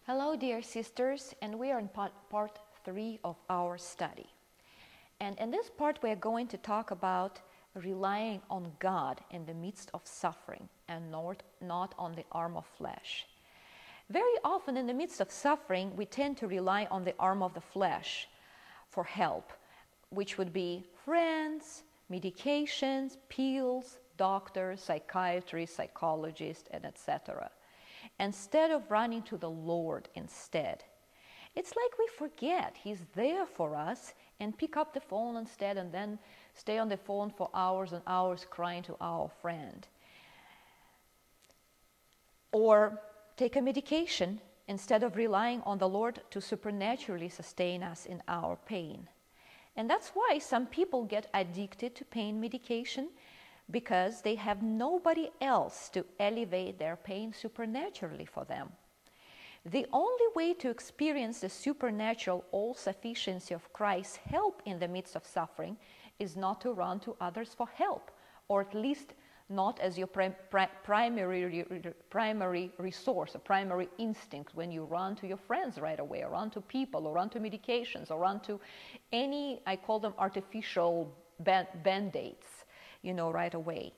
Hello, dear sisters, and we are in part 3 of our study. And in this part, we are going to talk about relying on God in the midst of suffering and not on the arm of flesh. Very often in the midst of suffering, we tend to rely on the arm of the flesh for help, which would be friends, medications, pills, doctors, psychiatrists, psychologists, and etc. Instead of running to the Lord instead. It's like we forget He's there for us and pick up the phone instead and then stay on the phone for hours and hours crying to our friend. Or take a medication instead of relying on the Lord to supernaturally sustain us in our pain. And that's why some people get addicted to pain medication, because they have nobody else to elevate their pain supernaturally for them. The only way to experience the supernatural all-sufficiency of Christ's help in the midst of suffering is not to run to others for help, or at least not as your primary resource, a primary instinct when you run to your friends right away, or run to people, or run to medications, or run to any, I call them artificial band-aids, right away.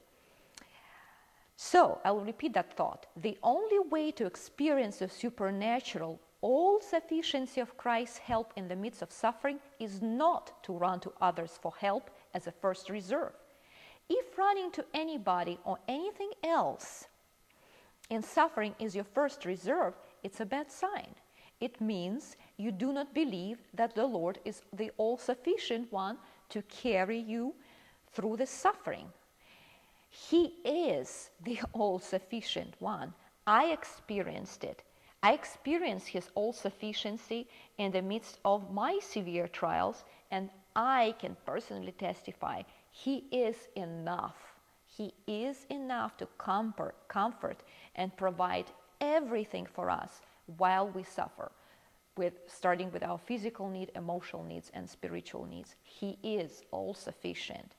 So, I will repeat that thought. The only way to experience the supernatural all-sufficiency of Christ's help in the midst of suffering is not to run to others for help as a first reserve. If running to anybody or anything else in suffering is your first reserve, it's a bad sign. It means you do not believe that the Lord is the all-sufficient one to carry you through the suffering. He is the all-sufficient one. I experienced it. I experienced His all-sufficiency in the midst of my severe trials, and I can personally testify He is enough. He is enough to comfort and provide everything for us while we suffer, starting with our physical needs, emotional needs, and spiritual needs. He is all-sufficient.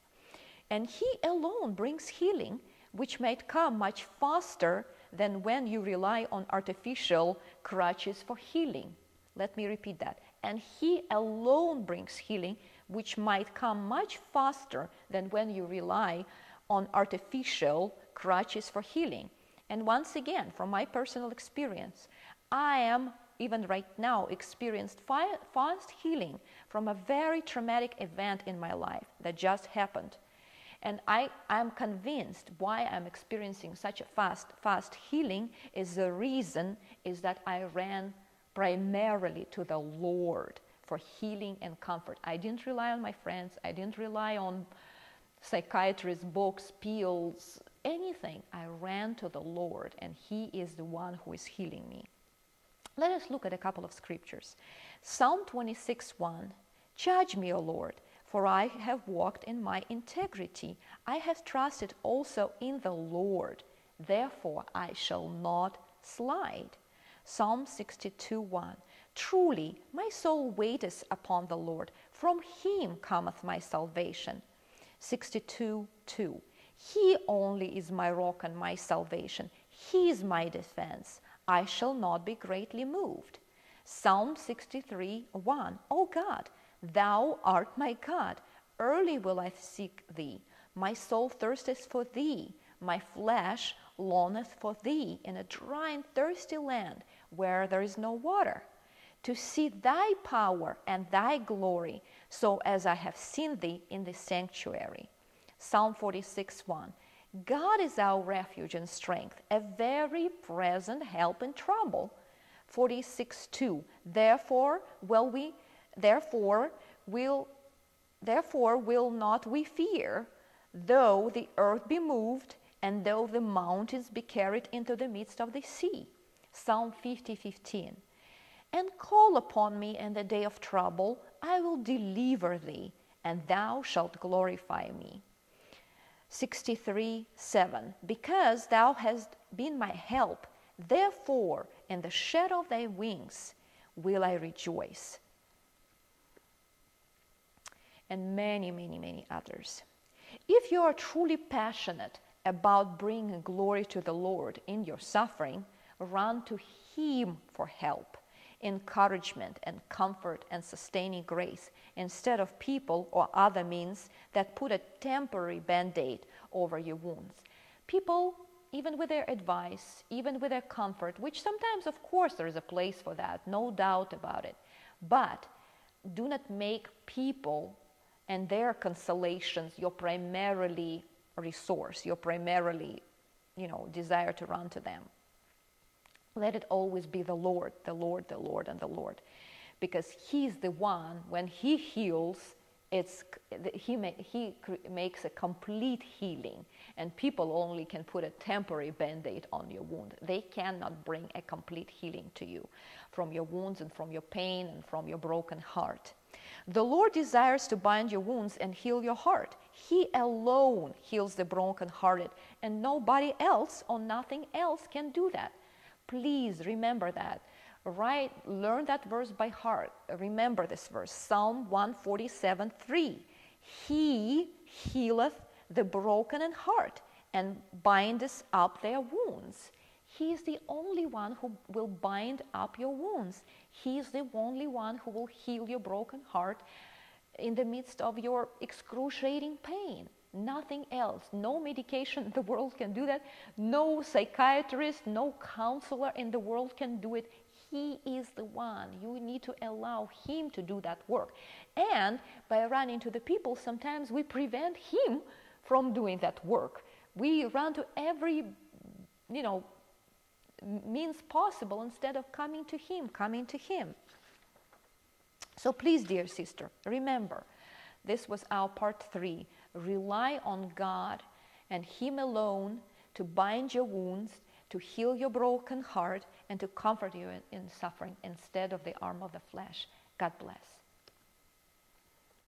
And He alone brings healing, which might come much faster than when you rely on artificial crutches for healing. Let me repeat that. And He alone brings healing, which might come much faster than when you rely on artificial crutches for healing. And once again, from my personal experience, I am, even right now, experienced fast healing from a very traumatic event in my life that just happened. And I am convinced why I'm experiencing such a fast healing is that I ran primarily to the Lord for healing and comfort. I didn't rely on my friends. I didn't rely on psychiatrists, books, pills, anything. I ran to the Lord, and He is the one who is healing me. Let us look at a couple of scriptures. Psalm 26:1, "Judge me, O Lord, for I have walked in my integrity. I have trusted also in the Lord. Therefore I shall not slide." Psalm 62:1, "Truly my soul waiteth upon the Lord. From Him cometh my salvation." 62:2, "He only is my rock and my salvation. He is my defense. I shall not be greatly moved." Psalm 63:1, "O God, Thou art my God. Early will I seek Thee. My soul thirsteth for Thee. My flesh longeth for Thee in a dry and thirsty land where there is no water, to see Thy power and Thy glory, so as I have seen Thee in the sanctuary." Psalm 46:1, "God is our refuge and strength, a very present help in trouble." 46:2, Therefore will not we fear, though the earth be moved, and though the mountains be carried into the midst of the sea." Psalm 50:15, "And call upon me in the day of trouble, I will deliver thee, and thou shalt glorify me." 63:7, "Because thou hast been my help, therefore in the shadow of thy wings will I rejoice." And many, many, many others. If you are truly passionate about bringing glory to the Lord in your suffering, run to Him for help, encouragement and comfort and sustaining grace, instead of people or other means that put a temporary band-aid over your wounds. People, even with their advice, even with their comfort, which sometimes, of course, there is a place for that, no doubt about it, but do not make people and their consolations your primarily resource, your primarily, desire to run to them. Let it always be the Lord, the Lord, the Lord, and the Lord. Because He's the one, when He heals, He makes a complete healing. And people only can put a temporary band-aid on your wound. They cannot bring a complete healing to you from your wounds and from your pain and from your broken heart. The Lord desires to bind your wounds and heal your heart. He alone heals the brokenhearted, and nobody else or nothing else can do that. Please remember that. Learn that verse by heart. Remember this verse, Psalm 147:3. He healeth the broken in heart and bindeth up their wounds. He is the only one who will bind up your wounds. He is the only one who will heal your broken heart in the midst of your excruciating pain. Nothing else. No medication in the world can do that. No psychiatrist, no counselor in the world can do it. He is the one. You need to allow Him to do that work. And by running to the people, sometimes we prevent Him from doing that work. We run to every, means possible instead of coming to Him. So please, dear sister, remember, this was our part 3. Rely on God and Him alone to bind your wounds, to heal your broken heart, and to comfort you in suffering instead of the arm of the flesh. God bless.